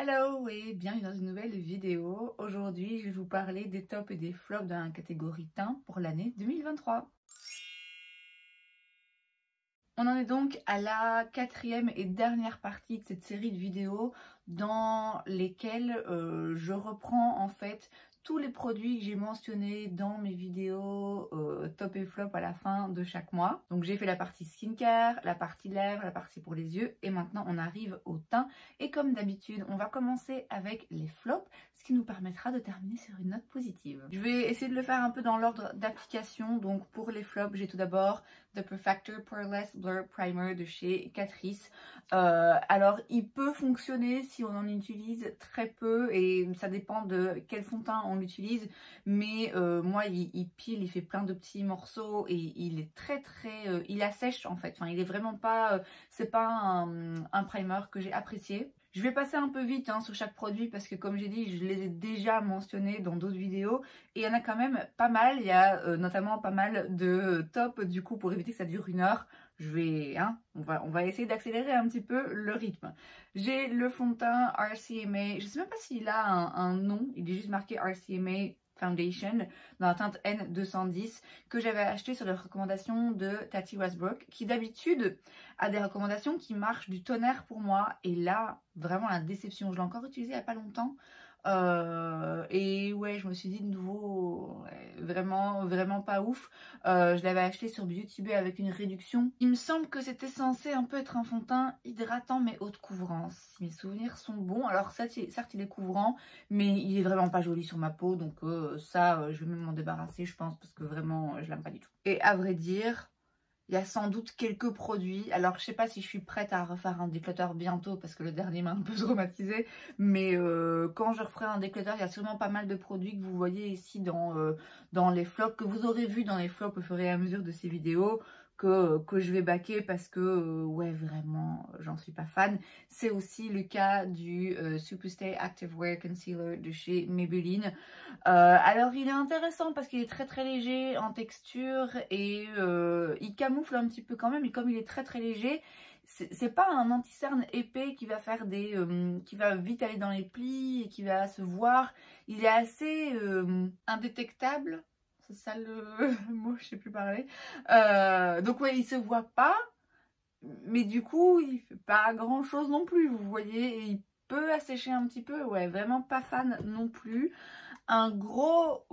Hello et bienvenue dans une nouvelle vidéo. Aujourd'hui, je vais vous parler des tops et des flops dans la catégorie teint pour l'année 2023. On en est donc à la quatrième et dernière partie de cette série de vidéos dans lesquelles je reprends en fait tous les produits que j'ai mentionnés dans mes vidéos top et flop à la fin de chaque mois. Donc j'ai fait la partie skincare, la partie lèvres, la partie pour les yeux et maintenant on arrive au teint. Et comme d'habitude, on va commencer avec les flops, ce qui nous permettra de terminer sur une note positive. Je vais essayer de le faire un peu dans l'ordre d'application. Donc pour les flops, j'ai tout d'abord The Perfector Poreless Blur Primer de chez Catrice. Alors il peut fonctionner si on en utilise très peu et ça dépend de quel fond de teint on l'utilise, mais moi il pile, il fait plein de petits morceaux et il est il assèche en fait, enfin il est vraiment pas, c'est pas un primer que j'ai apprécié. Je vais passer un peu vite sur chaque produit parce que comme j'ai dit, je les ai déjà mentionnés dans d'autres vidéos et il y en a quand même pas mal. Il y a notamment pas mal de tops du coup pour éviter que ça dure une heure. On va essayer d'accélérer un petit peu le rythme. J'ai le fond de teint RCMA, je sais même pas s'il a un nom, il est juste marqué RCMA Foundation dans la teinte N210 que j'avais acheté sur les recommandations de Tati Westbrook qui d'habitude a des recommandations qui marchent du tonnerre pour moi et là vraiment la déception. Je l'ai encore utilisé il n'y a pas longtemps et ouais, je me suis dit de nouveau ouais, vraiment pas ouf. Je l'avais acheté sur Beauty Bay avec une réduction. Il me semble que c'était censé un peu être un fond de teint hydratant mais haute couvrance, si mes souvenirs sont bons. Alors certes il est couvrant mais il est vraiment pas joli sur ma peau, donc je vais même m'en débarrasser je pense parce que vraiment je l'aime pas du tout. Et à vrai dire, il y a sans doute quelques produits, alors je sais pas si je suis prête à refaire un déclutter bientôt parce que le dernier m'a un peu traumatisée, mais quand je referai un déclutter, il y a sûrement pas mal de produits que vous voyez ici dans les flops, que vous aurez vu dans les flops au fur et à mesure de ces vidéos, que je vais baquer parce que ouais vraiment j'en suis pas fan. C'est aussi le cas du Superstay Active Wear Concealer de chez Maybelline. Alors il est intéressant parce qu'il est très léger en texture et il camoufle un petit peu quand même, et comme il est très léger, c'est pas un anti-cerne épais qui va faire qui va vite aller dans les plis et qui va se voir. Il est assez indétectable. C'est ça le mot, je sais plus parler. Donc ouais, il se voit pas, mais du coup, il fait pas grand chose non plus, vous voyez, et il peut assécher un petit peu, ouais, vraiment pas fan non plus. Un gros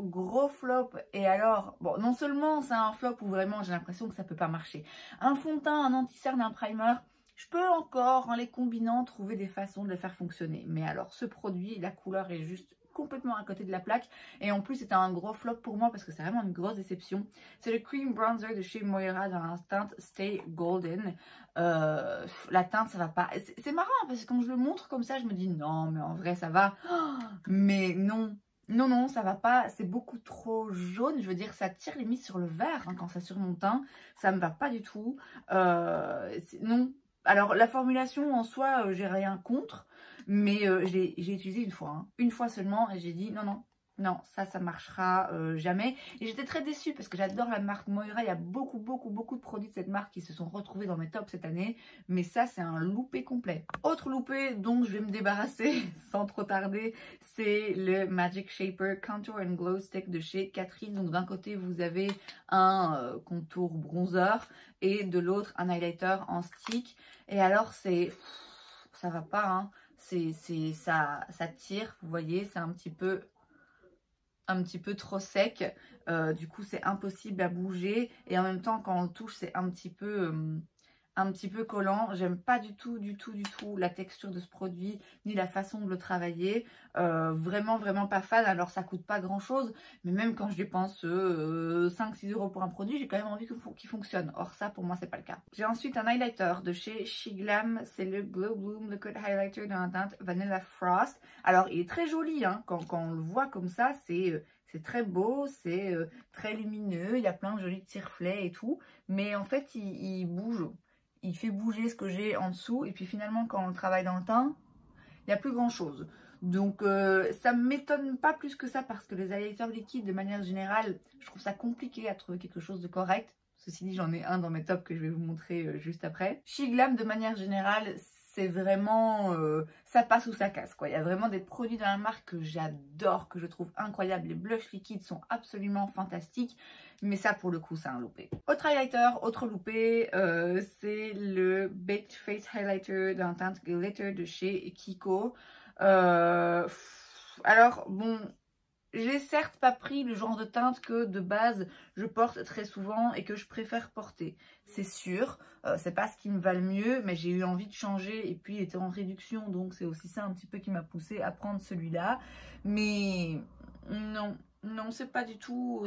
flop, et alors, bon, non seulement c'est un flop où vraiment j'ai l'impression que ça peut pas marcher. Un fond de teint, un anti-cerne, un primer, je peux encore, en les combinant, trouver des façons de le faire fonctionner. Mais alors, ce produit, la couleur est juste complètement à côté de la plaque et en plus c'était un gros flop pour moi parce que c'est vraiment une grosse déception. C'est le Cream Bronzer de chez Moira dans la teinte Stay Golden. La teinte ça va pas, c'est marrant parce que quand je le montre comme ça je me dis non mais en vrai ça va, mais non, ça va pas, c'est beaucoup trop jaune, je veux dire ça tire limite sur le vert quand c'est sur mon teint, ça me va pas du tout, non. Alors la formulation en soi, j'ai rien contre, mais j'ai utilisé une fois seulement et j'ai dit non, ça marchera jamais. Et j'étais très déçue parce que j'adore la marque Moira, il y a beaucoup de produits de cette marque qui se sont retrouvés dans mes tops cette année, mais ça c'est un loupé complet. Autre loupé dont je vais me débarrasser sans trop tarder, c'est le Magic Shaper Contour and Glow Stick de chez Catrice. Donc d'un côté vous avez un contour bronzer et de l'autre un highlighter en stick. Et alors ça va pas, hein. Ça tire, vous voyez, c'est un petit peu trop sec, du coup c'est impossible à bouger et en même temps quand on le touche c'est un petit peu collant. J'aime pas du tout la texture de ce produit ni la façon de le travailler, vraiment pas fan. Alors ça coûte pas grand chose, mais même quand je dépense 5-6 € pour un produit, j'ai quand même envie qu'il fonctionne. Or ça pour moi c'est pas le cas. J'ai ensuite un highlighter de chez Shiglam, c'est le Glow Bloom Liquid Highlighter dans la teinte Vanilla Frost. Alors il est très joli, hein, quand on le voit comme ça, c'est très beau, c'est très lumineux, il y a plein de jolis petits reflets et tout, mais en fait il bouge. Il fait bouger ce que j'ai en dessous et puis finalement quand on travaille dans le teint, il n'y a plus grand chose. Donc ça ne m'étonne pas plus que ça parce que les highlighters liquides de manière générale, je trouve ça compliqué à trouver quelque chose de correct. Ceci dit, j'en ai un dans mes tops que je vais vous montrer juste après. Shiglam de manière générale, c'est vraiment, ça passe ou ça casse, quoi. Il y a vraiment des produits dans la marque que j'adore, que je trouve incroyables. Les blushs liquides sont absolument fantastiques, mais ça, pour le coup, c'est un loupé. Autre highlighter, autre loupé, c'est le Baked Face Highlighter d'un teinte Glitter de chez Kiko. Alors, bon... J'ai certes pas pris le genre de teinte que de base je porte très souvent et que je préfère porter, c'est sûr, c'est pas ce qui me va le mieux, mais j'ai eu envie de changer et puis il était en réduction, donc c'est aussi ça un petit peu qui m'a poussé à prendre celui-là. Mais non, c'est pas du tout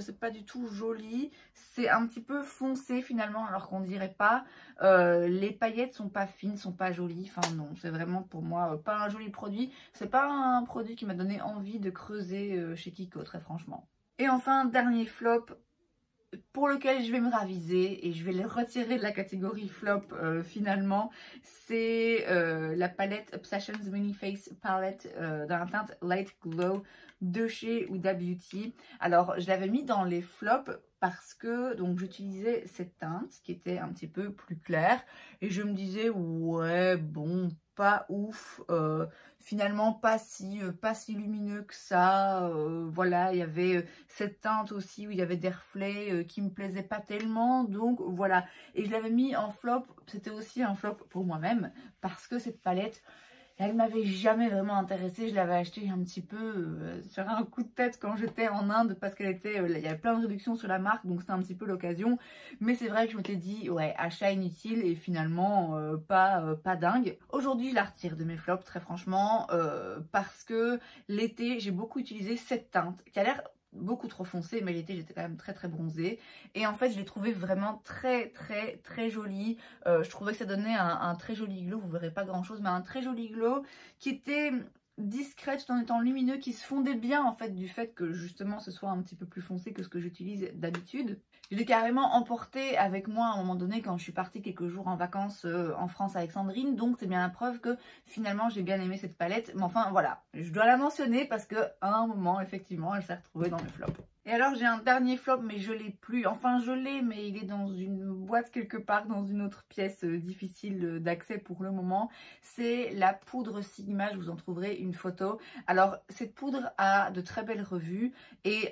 joli, c'est un petit peu foncé finalement alors qu'on dirait pas. Les paillettes sont pas fines, sont pas jolies, enfin non, c'est vraiment pour moi pas un joli produit. C'est pas un produit qui m'a donné envie de creuser chez Kiko, très franchement. Et enfin, dernier flop pour lequel je vais me raviser et je vais le retirer de la catégorie flop finalement, c'est la palette Obsessions Mini Face Palette dans la teinte Light Glow de chez Huda Beauty. Alors je l'avais mis dans les flops parce que donc j'utilisais cette teinte qui était un petit peu plus claire et je me disais ouais bon pas ouf, finalement pas si lumineux que ça, voilà, il y avait cette teinte aussi où il y avait des reflets qui me plaisaient pas tellement, donc voilà, et je l'avais mis en flop. C'était aussi un flop pour moi-même parce que cette palette, elle m'avait jamais vraiment intéressée. Je l'avais achetée un petit peu sur un coup de tête quand j'étais en Inde parce qu'elle était, il y avait plein de réductions sur la marque, donc c'était un petit peu l'occasion. Mais c'est vrai que je m'étais dit, ouais, achat inutile et finalement pas dingue. Aujourd'hui, je la retire de mes flops, très franchement, parce que l'été, j'ai beaucoup utilisé cette teinte qui a l'air beaucoup trop foncé, mais l'été j'étais quand même très bronzée et en fait je l'ai trouvé vraiment très jolie. Je trouvais que ça donnait un très joli glow, vous verrez pas grand chose mais un très joli glow qui était discret tout en étant lumineux, qui se fondait bien en fait du fait que justement ce soit un petit peu plus foncé que ce que j'utilise d'habitude. Je l'ai carrément emporté avec moi à un moment donné quand je suis partie quelques jours en vacances en France avec Sandrine, donc c'est bien la preuve que finalement j'ai bien aimé cette palette. Mais enfin voilà, je dois la mentionner parce que à un moment effectivement elle s'est retrouvée dans mes flops. Et alors j'ai un dernier flop mais je l'ai plus, enfin je l'ai mais il est dans une boîte quelque part, dans une autre pièce difficile d'accès pour le moment. C'est la poudre Sigma, je vous en trouverai une photo. Alors cette poudre a de très belles revues et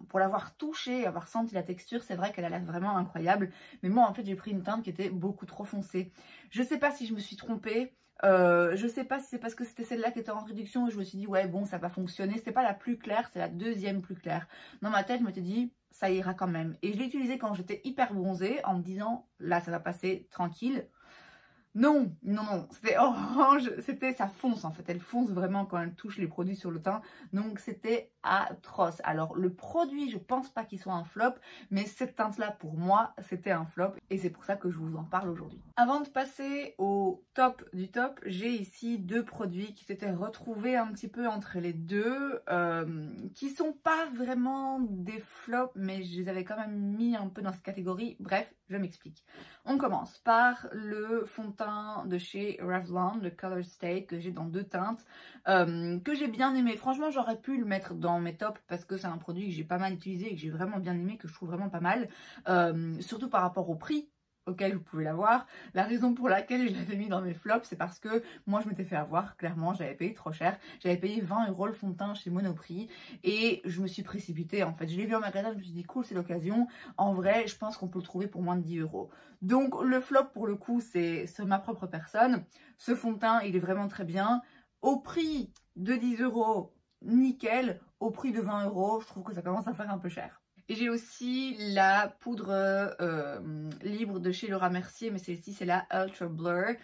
pour l'avoir touchée, avoir senti la texture, c'est vrai qu'elle a l'air vraiment incroyable. Mais moi en fait j'ai pris une teinte qui était beaucoup trop foncée. Je sais pas si je me suis trompée. Je sais pas si c'est parce que c'était celle-là qui était en réduction et je me suis dit ouais bon ça va fonctionner. C'était pas la plus claire, c'est la deuxième plus claire. Dans ma tête je m'étais dit ça ira quand même. Et je l'ai utilisée quand j'étais hyper bronzée en me disant là ça va passer tranquille. Non, c'était orange, ça fonce en fait, elle fonce vraiment quand elle touche les produits sur le teint, donc c'était atroce. Alors le produit, je pense pas qu'il soit un flop, mais cette teinte là pour moi c'était un flop et c'est pour ça que je vous en parle aujourd'hui. Avant de passer au top du top, j'ai ici deux produits qui s'étaient retrouvés un petit peu entre les deux, qui sont pas vraiment des flops, mais je les avais quand même mis un peu dans cette catégorie. Bref, je m'explique. On commence par le fond de teint de chez Revlon, le Color Stay, que j'ai dans deux teintes, que j'ai bien aimé. Franchement, j'aurais pu le mettre dans mes tops parce que c'est un produit que j'ai pas mal utilisé et que j'ai vraiment bien aimé, que je trouve vraiment pas mal, surtout par rapport au prix auquel vous pouvez l'avoir. La raison pour laquelle je l'avais mis dans mes flops, c'est parce que moi je m'étais fait avoir, clairement j'avais payé trop cher, j'avais payé 20 € le fond de teint chez Monoprix et je me suis précipitée en fait. Je l'ai vu en magasin, je me suis dit cool, c'est l'occasion, en vrai je pense qu'on peut le trouver pour moins de 10 €. Donc le flop pour le coup c'est sur ma propre personne. Ce fond de teint il est vraiment très bien, au prix de 10 €, nickel, au prix de 20 €, je trouve que ça commence à faire un peu cher. Et j'ai aussi la poudre libre de chez Laura Mercier, mais celle-ci c'est la Ultra Blur,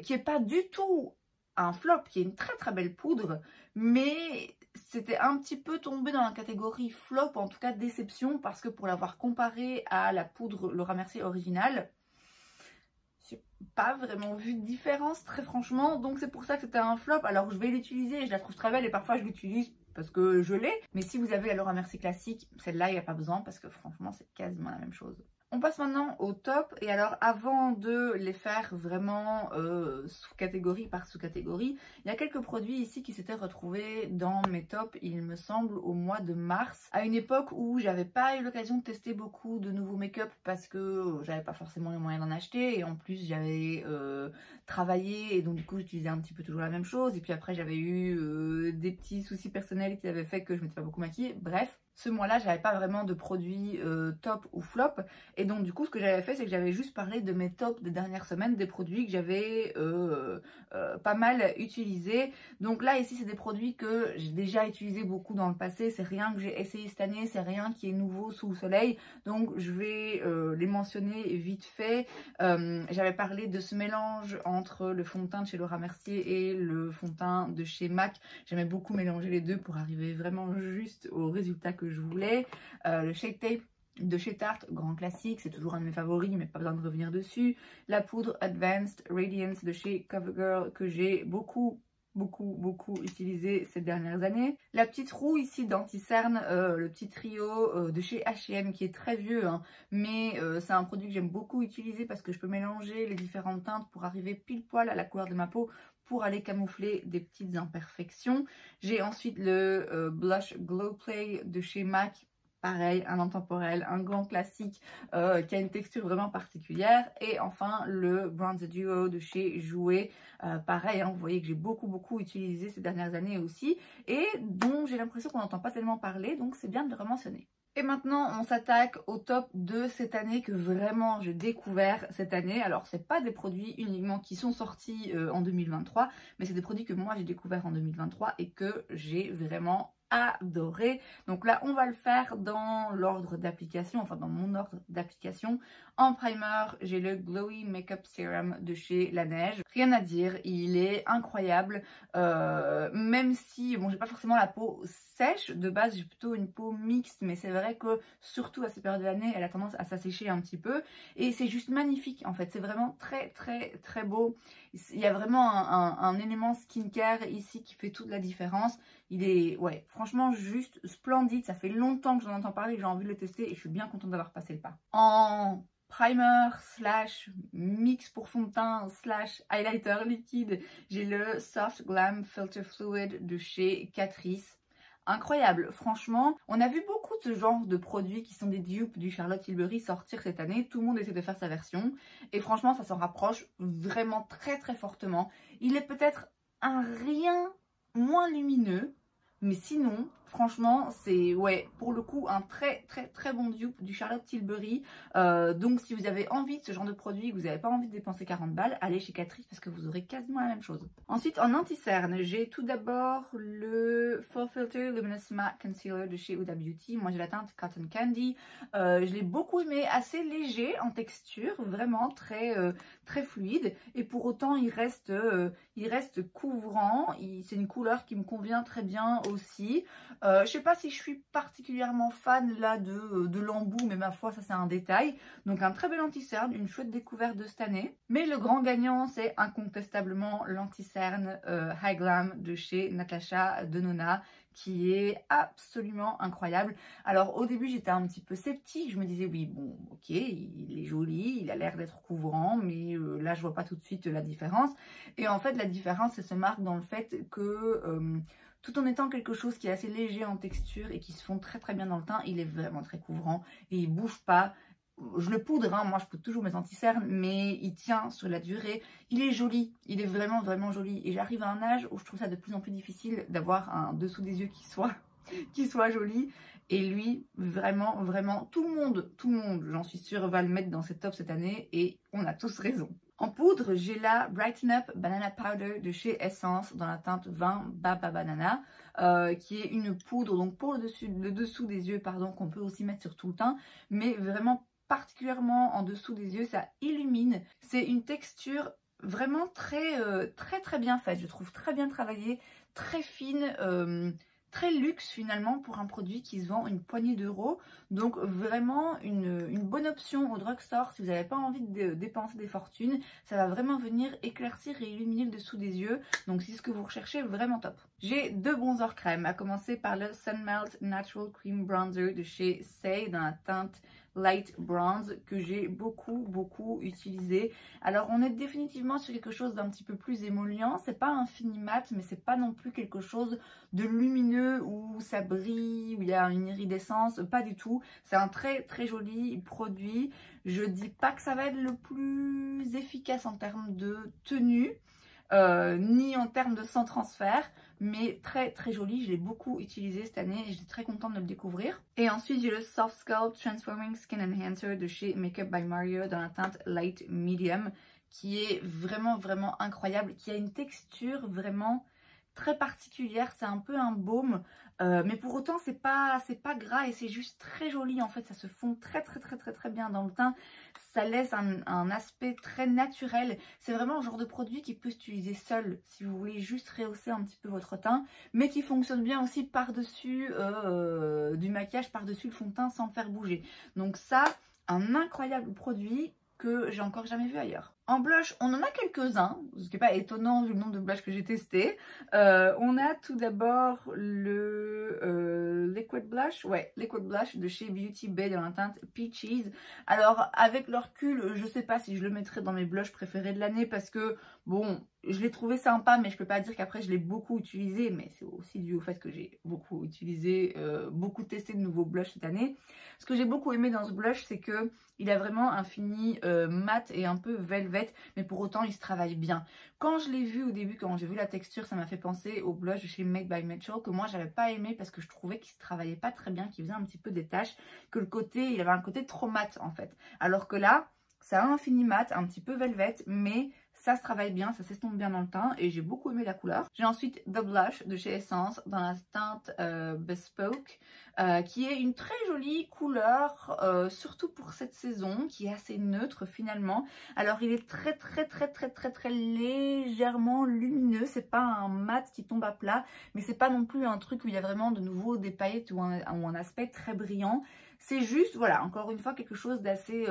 qui est pas du tout un flop, qui est une très belle poudre, mais c'était un petit peu tombé dans la catégorie flop, en tout cas déception, parce que pour l'avoir comparée à la poudre Laura Mercier originale, j'ai pas vraiment vu de différence très franchement, donc c'est pour ça que c'était un flop. Alors je vais l'utiliser, je la trouve très belle et parfois je l'utilise parce que je l'ai, mais si vous avez la Laura Mercier classique, celle-là il n'y a pas besoin parce que franchement c'est quasiment la même chose. On passe maintenant au top, et alors avant de les faire vraiment sous-catégorie par sous-catégorie, il y a quelques produits ici qui s'étaient retrouvés dans mes tops, il me semble, au mois de mars, à une époque où j'avais pas eu l'occasion de tester beaucoup de nouveaux make-up parce que j'avais pas forcément les moyens d'en acheter, et en plus j'avais travaillé, et donc du coup j'utilisais un petit peu toujours la même chose, et puis après j'avais eu des petits soucis personnels qui avaient fait que je m'étais pas beaucoup maquillée, bref. Ce mois-là, j'avais pas vraiment de produits top ou flop, et donc du coup ce que j'avais fait, c'est que j'avais juste parlé de mes tops des dernières semaines, des produits que j'avais pas mal utilisés. Donc là ici c'est des produits que j'ai déjà utilisés beaucoup dans le passé, c'est rien que j'ai essayé cette année, c'est rien qui est nouveau sous le soleil, donc je vais les mentionner vite fait. J'avais parlé de ce mélange entre le fond de teint de chez Laura Mercier et le fond de teint de chez MAC. J'aimais beaucoup mélanger les deux pour arriver vraiment juste au résultat que je voulais. Le Shake Tape de chez Tarte, grand classique, c'est toujours un de mes favoris, mais pas besoin de revenir dessus. La poudre Advanced Radiance de chez CoverGirl que j'ai beaucoup utilisé ces dernières années. La petite roue ici d'anti-cerne, le petit trio de chez H&M qui est très vieux, hein, mais c'est un produit que j'aime beaucoup utiliser parce que je peux mélanger les différentes teintes pour arriver pile poil à la couleur de ma peau pour aller camoufler des petites imperfections. J'ai ensuite le Blush Glow Play de chez MAC. Pareil, un intemporel, un grand classique qui a une texture vraiment particulière. Et enfin, le Bronzer Duo de chez Jouer. Pareil, hein, vous voyez que j'ai beaucoup utilisé ces dernières années aussi. Et dont j'ai l'impression qu'on n'entend pas tellement parler, donc c'est bien de le rementionner. Et maintenant, on s'attaque au top de cette année que vraiment j'ai découvert cette année. Alors, c'est pas des produits uniquement qui sont sortis en 2023, mais c'est des produits que moi j'ai découvert en 2023 et que j'ai vraiment adoré. Donc là, on va le faire dans l'ordre d'application, enfin dans mon ordre d'application. En primer, j'ai le Glowy Makeup Serum de chez La Neige. Rien à dire, il est incroyable. Même si, bon, j'ai pas forcément la peau sèche, de base j'ai plutôt une peau mixte, mais c'est vrai que surtout à cette période de l'année, elle a tendance à s'assécher un petit peu. Et c'est juste magnifique en fait, c'est vraiment très beau. Il y a vraiment un élément skincare ici qui fait toute la différence. Il est, ouais, franchement juste splendide. Ça fait longtemps que j'en entends parler, que j'ai envie de le tester et je suis bien contente d'avoir passé le pas. En primer slash mix pour fond de teint slash highlighter liquide, j'ai le Soft Glam Filter Fluid de chez Catrice. Incroyable, franchement, on a vu beaucoup de ce genre de produits qui sont des dupes du Charlotte Tilbury sortir cette année. Tout le monde essaie de faire sa version et franchement ça s'en rapproche vraiment très fortement. Il est peut-être un rien moins lumineux, mais sinon, franchement, c'est, ouais, pour le coup, un très bon dupe du Charlotte Tilbury. Donc, si vous avez envie de ce genre de produit, que vous n'avez pas envie de dépenser 40 balles, allez chez Catrice parce que vous aurez quasiment la même chose. Ensuite, en anti-cerne, j'ai tout d'abord le Full Filter Luminous Matte Concealer de chez Huda Beauty. Moi, j'ai la teinte Cotton Candy. Je l'ai beaucoup aimé, assez léger en texture, vraiment très fluide. Et pour autant, il reste couvrant. C'est une couleur qui me convient très bien aussi. Je sais pas si je suis particulièrement fan là de l'embout, mais ma foi ça c'est un détail. Donc un très bel anti-cerne, une chouette découverte de cette année. Mais le grand gagnant c'est incontestablement l'anti-cerne High Glam de chez Natasha Denona, qui est absolument incroyable. Alors au début j'étais un petit peu sceptique, je me disais oui bon ok il est joli, il a l'air d'être couvrant, mais là je vois pas tout de suite la différence. Et en fait la différence elle se marque dans le fait que tout en étant quelque chose qui est assez léger en texture et qui se fond très bien dans le teint, il est vraiment très couvrant et il bouge pas. Je le poudre, hein, moi je poudre toujours mes anti-cernes, mais il tient sur la durée. Il est joli, il est vraiment joli. Et j'arrive à un âge où je trouve ça de plus en plus difficile d'avoir un dessous des yeux qui soit joli. Et lui, vraiment, tout le monde, j'en suis sûre, va le mettre dans ses tops cette année et on a tous raison. En poudre, j'ai la Brighten Up Banana Powder de chez Essence dans la teinte 20 Baba Banana, qui est une poudre donc pour le dessous des yeux, pardon, qu'on peut aussi mettre sur tout le teint, mais vraiment particulièrement en dessous des yeux, ça illumine. C'est une texture vraiment très bien faite, je trouve très bien travaillée, très fine, très luxe finalement pour un produit qui se vend une poignée d'euros. Donc vraiment une bonne option au drugstore si vous n'avez pas envie de dépenser des fortunes. Ça va vraiment venir éclaircir et illuminer le dessous des yeux. Donc si c'est ce que vous recherchez, vraiment top. J'ai deux bronzers crème, à commencer par le Sunmelt Natural Cream Bronzer de chez Say dans la teinte Light Bronze que j'ai beaucoup utilisé. Alors on est définitivement sur quelque chose d'un petit peu plus émollient, c'est pas un fini mat mais c'est pas non plus quelque chose de lumineux où ça brille, où il y a une iridescence, pas du tout. C'est un très joli produit. Je dis pas que ça va être le plus efficace en termes de tenue, ni en termes de sans transfert, mais très joli. Je l'ai beaucoup utilisé cette année et j'étais très contente de le découvrir. Et ensuite j'ai le Soft Sculpt Transforming Skin Enhancer de chez Makeup by Mario dans la teinte Light Medium, qui est vraiment incroyable, qui a une texture vraiment très particulière. C'est un peu un baume, mais pour autant c'est pas gras et c'est juste très joli. En fait ça se fond très bien dans le teint. Ça laisse un aspect très naturel. C'est vraiment le genre de produit qui peut s'utiliser seul si vous voulez juste rehausser un petit peu votre teint, mais qui fonctionne bien aussi par-dessus du maquillage, par-dessus le fond de teint sans le faire bouger. Donc ça, un incroyable produit que j'ai encore jamais vu ailleurs. En blush, on en a quelques-uns, ce qui n'est pas étonnant vu le nombre de blushs que j'ai testé. On a tout d'abord le Liquid Blush, Liquid Blush de chez Beauty Bay dans la teinte Peaches. Alors avec le recul, je sais pas si je le mettrais dans mes blushs préférés de l'année parce que bon, je l'ai trouvé sympa, mais je peux pas dire qu'après je l'ai beaucoup utilisé, mais c'est aussi dû au fait que j'ai beaucoup utilisé, beaucoup testé de nouveaux blushs cette année. Ce que j'ai beaucoup aimé dans ce blush, c'est que il a vraiment un fini mat et un peu velvet, mais pour autant il se travaille bien. Quand je l'ai vu au début, quand j'ai vu la texture, ça m'a fait penser au blush de chez Made by Mitchell que moi j'avais pas aimé parce que je trouvais qu'il se travaillait pas très bien, qu'il faisait un petit peu des taches, que le côté, il avait un côté trop mat en fait. Alors que là, ça a un fini mat, un petit peu velvet, mais ça se travaille bien, ça s'estompe bien dans le teint et j'ai beaucoup aimé la couleur. J'ai ensuite The Blush de chez Essence dans la teinte Bespoke, qui est une très jolie couleur, surtout pour cette saison, qui est assez neutre finalement. Alors il est très légèrement lumineux, c'est pas un mat qui tombe à plat, mais c'est pas non plus un truc où il y a vraiment de nouveau des paillettes ou un aspect très brillant. C'est juste, voilà, encore une fois, quelque chose d'assez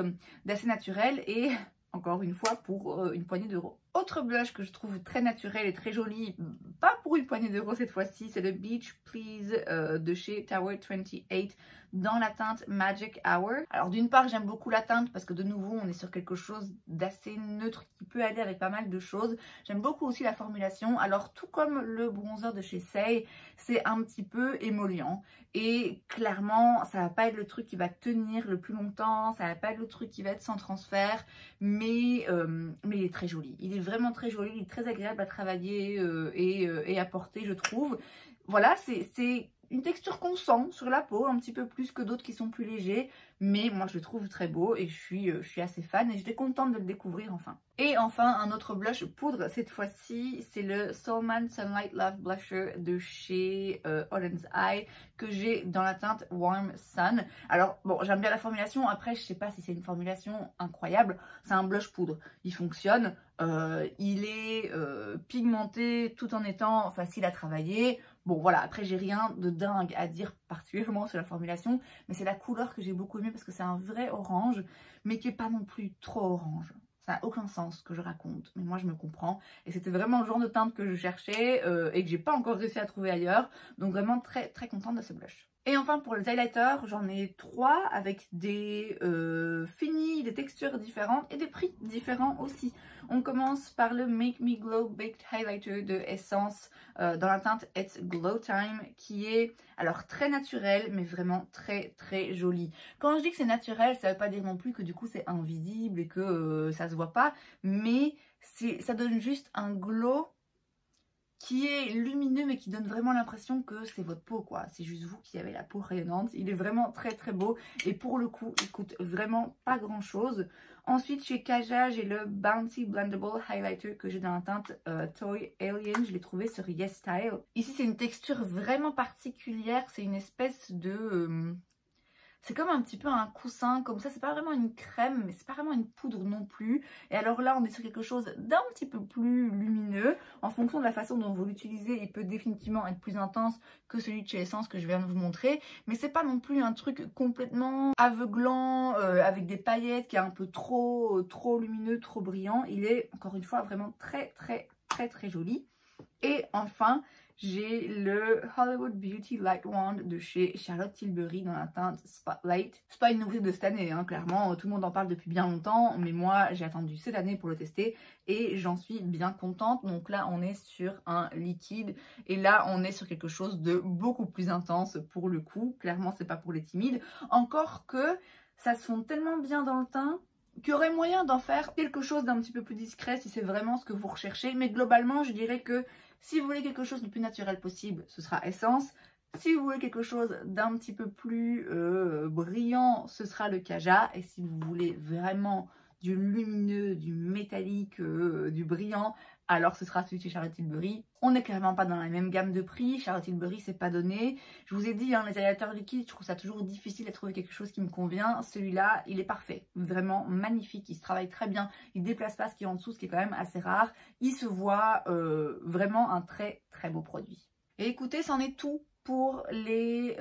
naturel et encore une fois pour une poignée d'euros. Autre blush que je trouve très naturel et très joli, pas pour une poignée d'euros cette fois-ci, c'est le Beach Please de chez Tower 28 dans la teinte Magic Hour. Alors d'une part j'aime beaucoup la teinte parce que de nouveau on est sur quelque chose d'assez neutre qui peut aller avec pas mal de choses. J'aime beaucoup aussi la formulation. Alors tout comme le bronzer de chez Say, c'est un petit peu émollient et clairement ça va pas être le truc qui va tenir le plus longtemps, ça va pas être le truc qui va être sans transfert, mais il est très joli. Il est vraiment très joli, il est très agréable à travailler et à porter je trouve. Voilà, c'est une texture qu'on sent sur la peau, un petit peu plus que d'autres qui sont plus légers, mais moi je le trouve très beau et je suis assez fan et j'étais contente de le découvrir enfin. Et enfin un autre blush poudre, cette fois-ci c'est le Soulman Sunlight Love Blusher de chez Holland's Eye que j'ai dans la teinte Warm Sun. Alors bon, j'aime bien la formulation, après je sais pas si c'est une formulation incroyable, c'est un blush poudre, il fonctionne, il est pigmenté tout en étant facile à travailler. Bon voilà, après j'ai rien de dingue à dire particulièrement sur la formulation, mais c'est la couleur que j'ai beaucoup aimé parce que c'est un vrai orange, mais qui n'est pas non plus trop orange. Ça n'a aucun sens ce que je raconte, mais moi je me comprends. Et c'était vraiment le genre de teinte que je cherchais et que j'ai pas encore réussi à trouver ailleurs. Donc vraiment très contente de ce blush. Et enfin pour les highlighters, j'en ai 3 avec des finis, des textures différentes et des prix différents aussi. On commence par le Make Me Glow Baked Highlighter de Essence dans la teinte It's Glow Time qui est alors très naturel mais vraiment très joli. Quand je dis que c'est naturel, ça veut pas dire non plus que du coup c'est invisible et que ça se voit pas, mais ça donne juste un glow qui est lumineux mais qui donne vraiment l'impression que c'est votre peau quoi. C'est juste vous qui avez la peau rayonnante. Il est vraiment très beau et pour le coup il coûte vraiment pas grand chose. Ensuite chez Kaja j'ai le Bouncy Blendable Highlighter que j'ai dans la teinte Toy Alien. Je l'ai trouvé sur Yes Style. Ici c'est une texture vraiment particulière. C'est une espèce de... c'est comme un petit peu un coussin, comme ça, c'est pas vraiment une crème, mais c'est pas vraiment une poudre non plus. Et alors là, on est sur quelque chose d'un petit peu plus lumineux. En fonction de la façon dont vous l'utilisez, il peut définitivement être plus intense que celui de chez Essence que je viens de vous montrer. Mais c'est pas non plus un truc complètement aveuglant, avec des paillettes, qui est un peu trop lumineux, trop brillant. Il est, encore une fois, vraiment très joli. Et enfin, j'ai le Hollywood Beauty Light Wand de chez Charlotte Tilbury dans la teinte Spotlight. C'est pas une nouveauté de cette année, hein, clairement, tout le monde en parle depuis bien longtemps, mais moi j'ai attendu cette année pour le tester et j'en suis bien contente. Donc là on est sur un liquide et là on est sur quelque chose de beaucoup plus intense pour le coup. Clairement c'est pas pour les timides, encore que ça se fond tellement bien dans le teint qu'il y aurait moyen d'en faire quelque chose d'un petit peu plus discret si c'est vraiment ce que vous recherchez. Mais globalement, je dirais que si vous voulez quelque chose du plus naturel possible, ce sera Essence. Si vous voulez quelque chose d'un petit peu plus brillant, ce sera le Kaja. Et si vous voulez vraiment du lumineux, du métallique, du brillant, alors ce sera celui de chez Charlotte Tilbury. On n'est clairement pas dans la même gamme de prix. Charlotte Tilbury, c'est pas donné. Je vous ai dit, hein, les highlighters liquides, je trouve ça toujours difficile de trouver quelque chose qui me convient. Celui-là, il est parfait. Vraiment magnifique. Il se travaille très bien. Il déplace pas ce qui est en dessous, ce qui est quand même assez rare. Il se voit vraiment un très très beau produit. Et écoutez, c'en est tout pour les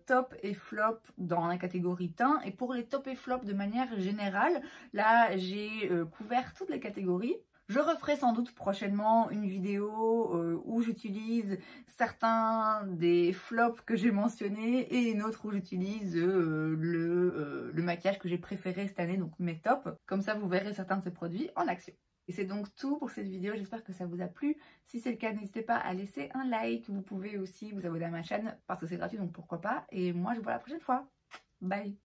top et flop dans la catégorie teint. Et pour les top et flop de manière générale, là j'ai couvert toutes les catégories. Je referai sans doute prochainement une vidéo où j'utilise certains des flops que j'ai mentionnés et une autre où j'utilise le maquillage que j'ai préféré cette année, donc mes tops. Comme ça, vous verrez certains de ces produits en action. Et c'est donc tout pour cette vidéo, j'espère que ça vous a plu. Si c'est le cas, n'hésitez pas à laisser un like. Vous pouvez aussi vous abonner à ma chaîne parce que c'est gratuit, donc pourquoi pas. Et moi, je vous vois la prochaine fois. Bye!